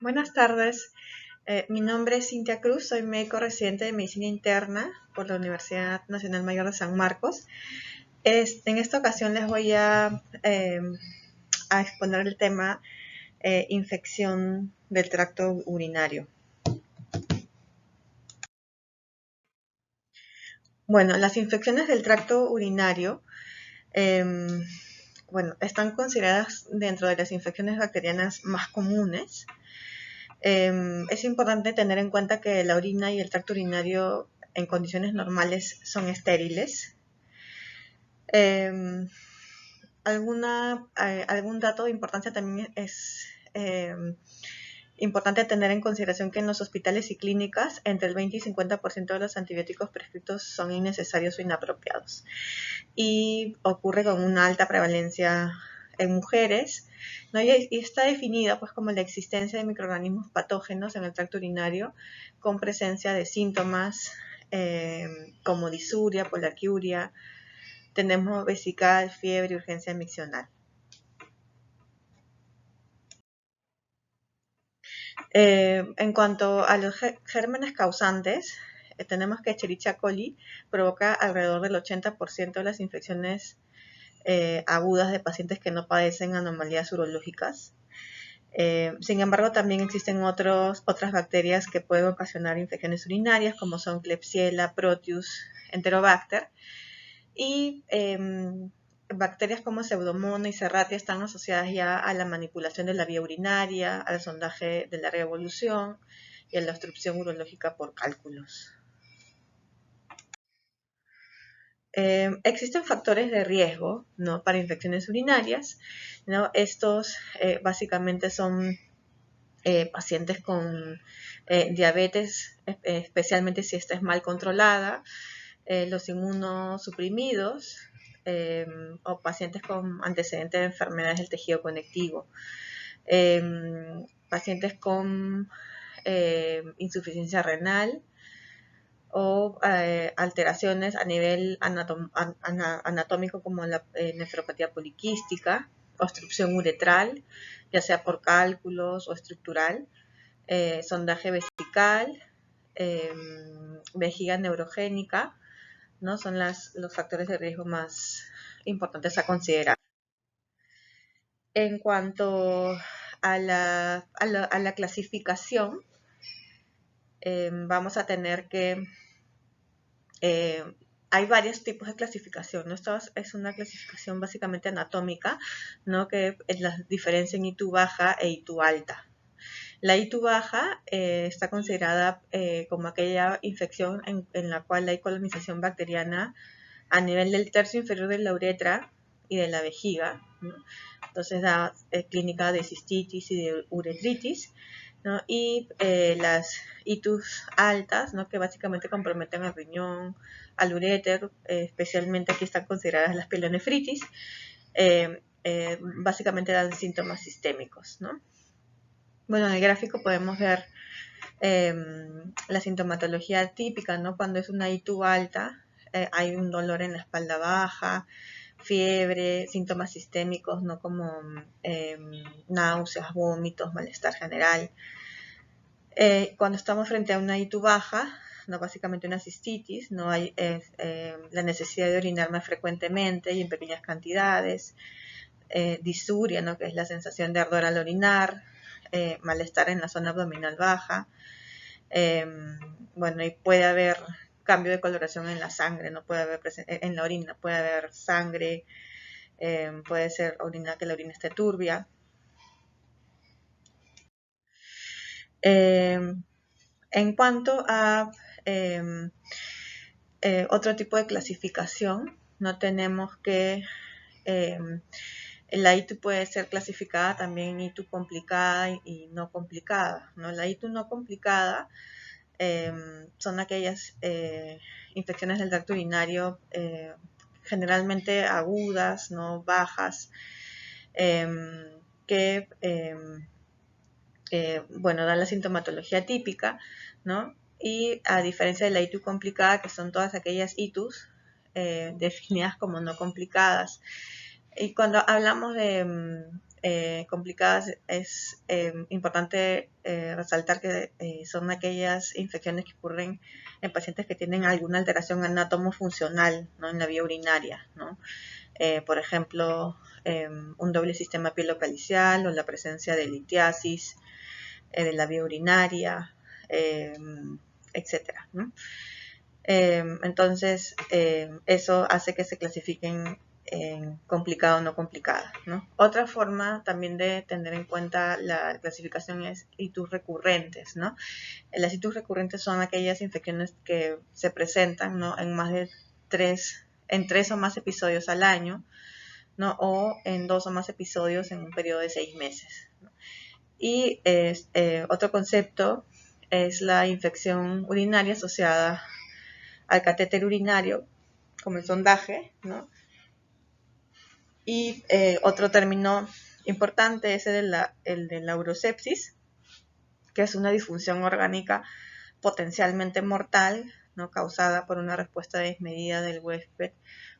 Buenas tardes, mi nombre es Cintia Cruz, soy médico residente de medicina interna por la Universidad Nacional Mayor de San Marcos. En esta ocasión les voy a exponer el tema infección del tracto urinario. Bueno, las infecciones del tracto urinario están consideradas dentro de las infecciones bacterianas más comunes. Es importante tener en cuenta que la orina y el tracto urinario en condiciones normales son estériles. Eh, algún dato de importancia también es importante tener en consideración que en los hospitales y clínicas entre el 20 y 50% de los antibióticos prescritos son innecesarios o inapropiados. Y ocurre con una alta prevalencia en mujeres, ¿no? Y está definida pues como la existencia de microorganismos patógenos en el tracto urinario con presencia de síntomas como disuria, poliaquiuria, tenemos vesical, fiebre y urgencia miccional. En cuanto a los gérmenes causantes, tenemos que Escherichia coli provoca alrededor del 80% de las infecciones agudas de pacientes que no padecen anomalías urológicas. Sin embargo, también existen otras bacterias que pueden ocasionar infecciones urinarias, como son Klebsiella, Proteus, Enterobacter. Y bacterias como Pseudomonas y Serratia están asociadas ya a la manipulación de la vía urinaria, al sondaje de larga evolución y a la obstrucción urológica por cálculos. Existen factores de riesgo, ¿no?, para infecciones urinarias, ¿no? Estos básicamente son pacientes con diabetes, especialmente si esta es mal controlada, los inmunosuprimidos o pacientes con antecedentes de enfermedades del tejido conectivo, pacientes con insuficiencia renal o alteraciones a nivel anatómico como la nefropatía poliquística, obstrucción uretral, ya sea por cálculos o estructural, sondaje vesical, vejiga neurogénica, ¿no? Son los factores de riesgo más importantes a considerar. En cuanto a la clasificación, vamos a tener que hay varios tipos de clasificación, ¿no? Esta es una clasificación básicamente anatómica, ¿no?, que la diferencia en I2 baja e I2 alta. La I2 baja está considerada como aquella infección en la cual hay colonización bacteriana a nivel del tercio inferior de la uretra y de la vejiga, ¿no? Entonces da clínica de cistitis y de uretritis, ¿no? Y las ITUs altas, ¿no?, que básicamente comprometen al riñón, al uréter, especialmente aquí están consideradas las pielonefritis, básicamente dan síntomas sistémicos, ¿no? Bueno, en el gráfico podemos ver la sintomatología típica, ¿no? Cuando es una ITU alta, hay un dolor en la espalda baja, fiebre, síntomas sistémicos, ¿no?, como náuseas, vómitos, malestar general. Cuando estamos frente a una ITU baja, ¿no?, básicamente una cistitis, no hay la necesidad de orinar más frecuentemente y en pequeñas cantidades, disuria, ¿no?, que es la sensación de ardor al orinar, malestar en la zona abdominal baja, y puede haber cambio de coloración en la sangre, no puede haber en la orina, puede haber sangre, puede ser que la orina esté turbia. En cuanto a otro tipo de clasificación, no tenemos que la ITU puede ser clasificada también en ITU complicada y no complicada, ¿no? La ITU no complicada son aquellas infecciones del tracto urinario generalmente agudas, no bajas, que dan la sintomatología típica, ¿no? Y a diferencia de la ITU complicada, que son todas aquellas ITUs definidas como no complicadas. Y cuando hablamos de complicadas, es importante resaltar que son aquellas infecciones que ocurren en pacientes que tienen alguna alteración anatomofuncional, ¿no?, en la vía urinaria, ¿no? Por ejemplo, un doble sistema pielocalicial o la presencia de litiasis de la vía urinaria, etcétera, ¿no? Entonces, eso hace que se clasifiquen en complicada o no complicada, ¿no? Otra forma también de tener en cuenta la clasificación es itus recurrentes, ¿no? Las itus recurrentes son aquellas infecciones que se presentan, ¿no?, en más de en 3 o más episodios al año, ¿no?, o en 2 o más episodios en un periodo de 6 meses, ¿no? Y otro concepto es la infección urinaria asociada al catéter urinario, como el sondaje, ¿no? Y otro término importante es el de la urosepsis, que es una disfunción orgánica potencialmente mortal, ¿no?, causada por una respuesta desmedida del huésped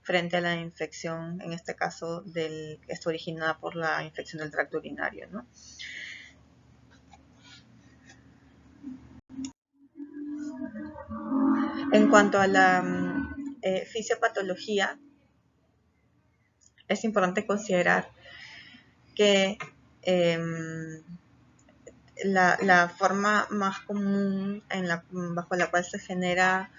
frente a la infección, en este caso que está originada por la infección del tracto urinario, ¿no? En cuanto a la fisiopatología, es importante considerar que la forma más común bajo la cual se genera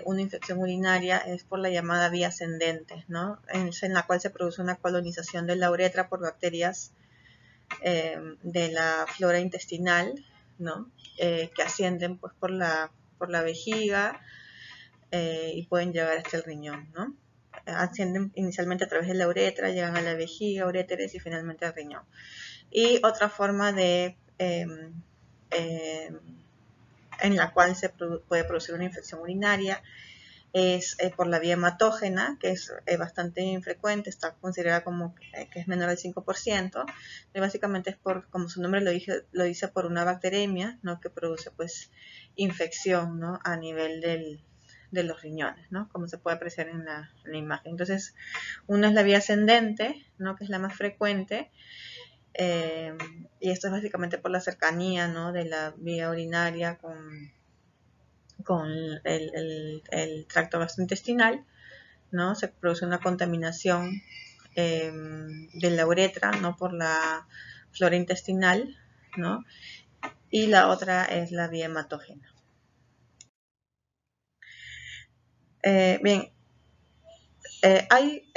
una infección urinaria es por la llamada vía ascendente, ¿no?, en la cual se produce una colonización de la uretra por bacterias de la flora intestinal, ¿no?, que ascienden pues por la vejiga y pueden llegar hasta el riñón, ¿no? Ascienden inicialmente a través de la uretra, llegan a la vejiga, uréteres y finalmente al riñón. Y otra forma en la cual se puede producir una infección urinaria es por la vía hematógena, que es bastante infrecuente, está considerada como que es menor al 5%, y básicamente es como su nombre lo dice, por una bacteremia, ¿no?, que produce pues infección, ¿no?, a nivel de los riñones, ¿no?, como se puede apreciar en la imagen. Entonces, una es la vía ascendente, ¿no?, que es la más frecuente, y esto es básicamente por la cercanía, ¿no?, de la vía urinaria con el tracto gastrointestinal, ¿no? Se produce una contaminación de la uretra, ¿no?, por la flora intestinal, ¿no? Y la otra es la vía hematógena. Bien, hay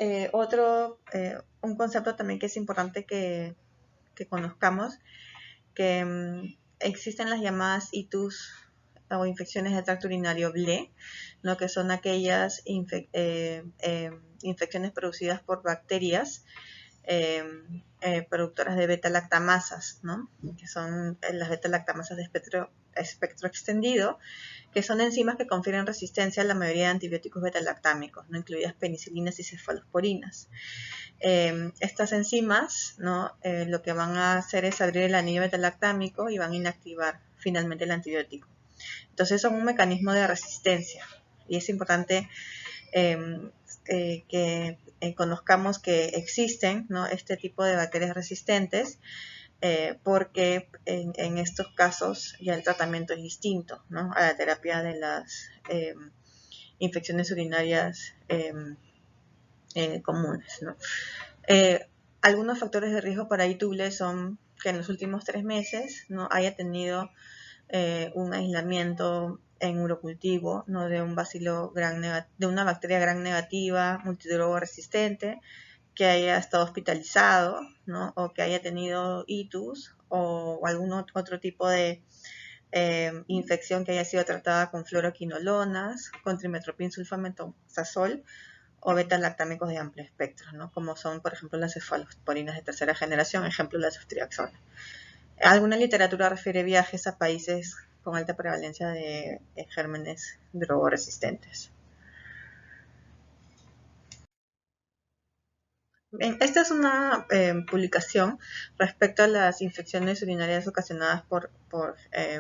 un concepto también que es importante que conozcamos, que existen las llamadas itus o infecciones del tracto urinario BLE, ¿no?, que son aquellas infecciones producidas por bacterias productoras de beta-lactamasas, ¿no?, que son las beta-lactamasas de espectro extendido, que son enzimas que confieren resistencia a la mayoría de antibióticos beta-lactámicos, ¿no?, incluidas penicilinas y cefalosporinas. Estas enzimas, ¿no?, lo que van a hacer es abrir el anillo beta-lactámico y van a inactivar finalmente el antibiótico. Entonces son un mecanismo de resistencia y es importante que conozcamos que existen, ¿no?, este tipo de bacterias resistentes, porque en estos casos ya el tratamiento es distinto, ¿no?, a la terapia de las infecciones urinarias comunes, ¿no? Algunos factores de riesgo para ITUBLE son que en los últimos 3 meses no haya tenido un aislamiento en urocultivo, ¿no?, de un bacilo de una bacteria gram negativa multidroga resistente, que haya estado hospitalizado, ¿no?, o que haya tenido itus o algún otro tipo de infección que haya sido tratada con fluoroquinolonas, con trimmetoprim sulfamethoxazol o beta-lactámicos de amplio espectro, ¿no?, como son, por ejemplo, las cefalosporinas de tercera generación, ejemplo, la ceftriaxona. Alguna literatura refiere viajes a países con alta prevalencia de gérmenes drogoresistentes. Bien, esta es una publicación respecto a las infecciones urinarias ocasionadas por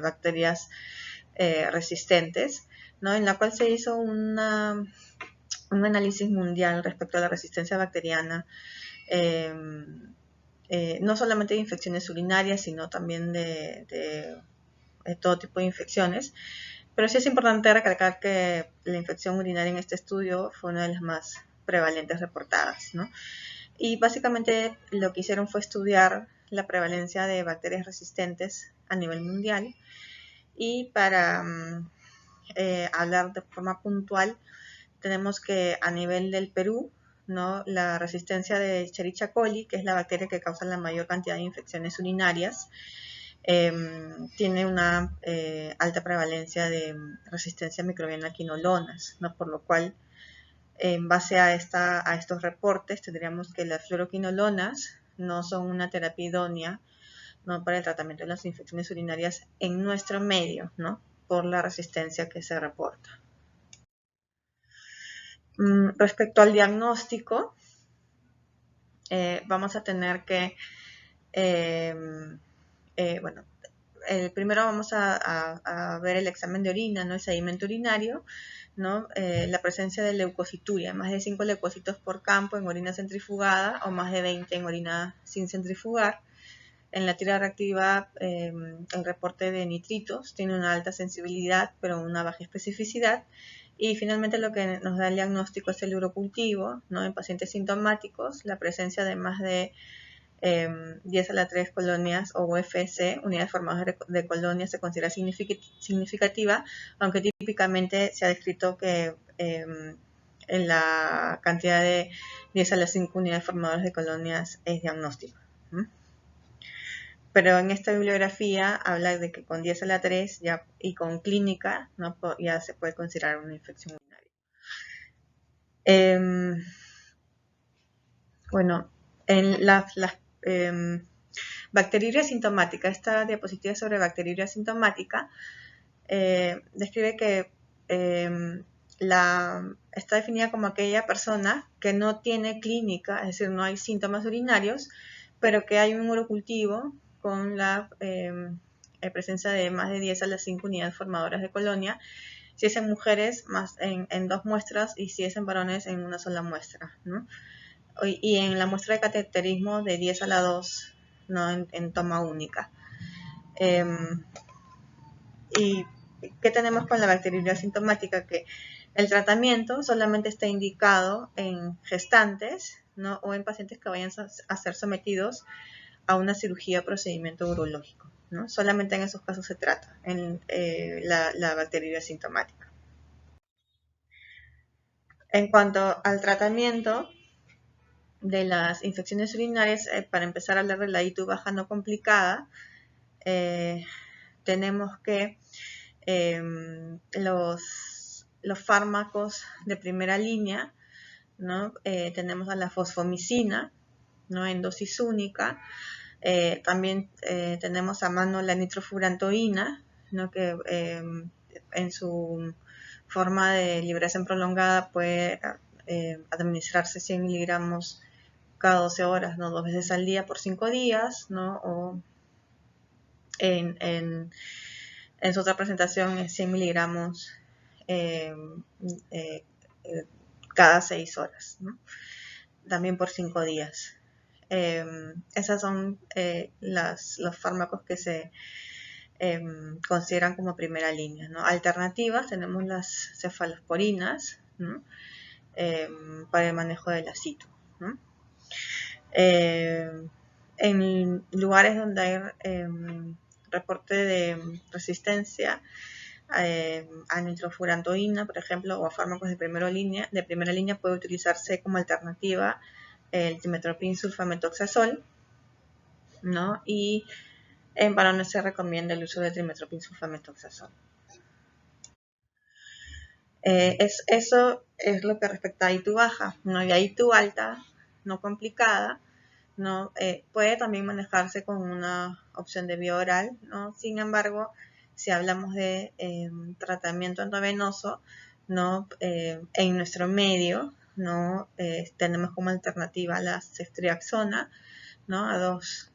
bacterias resistentes, ¿no?, en la cual se hizo un análisis mundial respecto a la resistencia bacteriana no solamente de infecciones urinarias, sino también de todo tipo de infecciones. Pero sí es importante recalcar que la infección urinaria en este estudio fue una de las más prevalentes reportadas, ¿no? Y básicamente lo que hicieron fue estudiar la prevalencia de bacterias resistentes a nivel mundial. Y para hablar de forma puntual, tenemos que a nivel del Perú, ¿no? La resistencia de Escherichia coli, que es la bacteria que causa la mayor cantidad de infecciones urinarias, tiene una alta prevalencia de resistencia microbiana a quinolonas, ¿no? Por lo cual, en base a estos reportes, tendríamos que las fluoroquinolonas no son una terapia idónea, ¿no? Para el tratamiento de las infecciones urinarias en nuestro medio, ¿no? Por la resistencia que se reporta. Respecto al diagnóstico, vamos a tener que, bueno, primero vamos a ver el examen de orina, ¿no? El sedimento urinario, ¿no? La presencia de leucocituria, más de 5 leucocitos por campo en orina centrifugada o más de 20 en orina sin centrifugar. En la tira reactiva, el reporte de nitritos tiene una alta sensibilidad, pero una baja especificidad. Y finalmente lo que nos da el diagnóstico es el urocultivo, ¿no? En pacientes sintomáticos, la presencia de más de 10 a la 3 colonias o UFC, unidades formadoras de colonias, se considera significativa, aunque típicamente se ha descrito que en la cantidad de 10 a las 5 unidades formadoras de colonias es diagnóstico. Pero en esta bibliografía habla de que con 10 a la 3 ya, y con clínica, ¿no? Ya se puede considerar una infección urinaria. Bueno, en las bacteriuria sintomática, esta diapositiva sobre bacteriuria sintomática describe que está definida como aquella persona que no tiene clínica, es decir, no hay síntomas urinarios, pero que hay un urocultivo con la presencia de más de 10 a las 5 unidades formadoras de colonia, si es en mujeres más en 2 muestras y si es en varones en una sola muestra, ¿no? Y en la muestra de cateterismo de 10 a la 2, ¿no? En toma única. ¿Y qué tenemos con la bacteriuria sintomática? Que el tratamiento solamente está indicado en gestantes, ¿no? O en pacientes que vayan a ser sometidos a una cirugía o procedimiento urológico, ¿no? Solamente en esos casos se trata en la bacteriuria sintomática. En cuanto al tratamiento de las infecciones urinarias, para empezar a hablar de la ITU baja no complicada, tenemos que los fármacos de primera línea, ¿no? Tenemos a la fosfomicina, ¿no? En dosis única. También tenemos a mano la nitrofurantoína, ¿no? Que en su forma de liberación prolongada puede administrarse 100 miligramos cada 12 horas, ¿no? 2 veces al día por 5 días, ¿no? O en su otra presentación es 100 miligramos cada 6 horas, ¿no? También por 5 días. Esas son los fármacos que se consideran como primera línea, ¿no? Alternativas, tenemos las cefalosporinas, ¿no? Para el manejo del acito, ¿no? En lugares donde hay reporte de resistencia a nitrofurantoína, por ejemplo, o a fármacos de primera línea puede utilizarse como alternativa el trimestoprim sulfametoxazol, ¿no? Y en varones se recomienda el uso de trimestoprim sulfametoxazol. Eso es lo que respecta a ITU baja, ¿no? Y a ITU alta, no complicada, ¿no? Puede también manejarse con una opción de vía oral, ¿no? Sin embargo, si hablamos de tratamiento endovenoso, ¿no? En nuestro medio, ¿no? Tenemos como alternativa la ceftriaxona, ¿no? A 2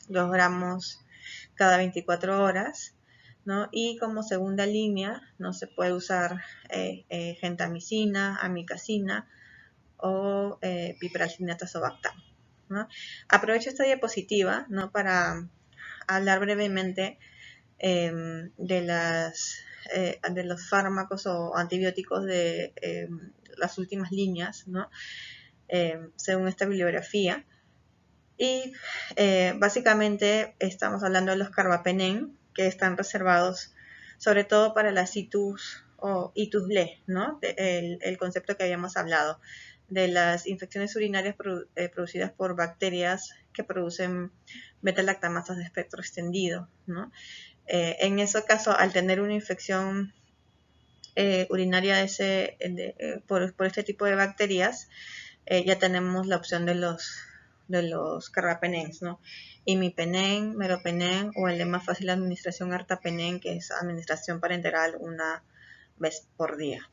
gramos cada 24 horas, ¿no? Y como segunda línea, ¿no? Se puede usar gentamicina, amikacina o piperacillinato azobactam, ¿no? Aprovecho esta diapositiva, ¿no? Para hablar brevemente de los fármacos o antibióticos de las últimas líneas, ¿no? Según esta bibliografía. Y básicamente estamos hablando de los carbapenem, que están reservados sobre todo para la citus o itus-le, ¿no? El concepto que habíamos hablado de las infecciones urinarias producidas por bacterias que producen beta-lactamasas de espectro extendido, ¿no? En ese caso, al tener una infección urinaria por este tipo de bacterias, ya tenemos la opción de los carbapenems, ¿no? Imipenem, meropenem o el de más fácil administración artapenem, que es administración parenteral una vez por día.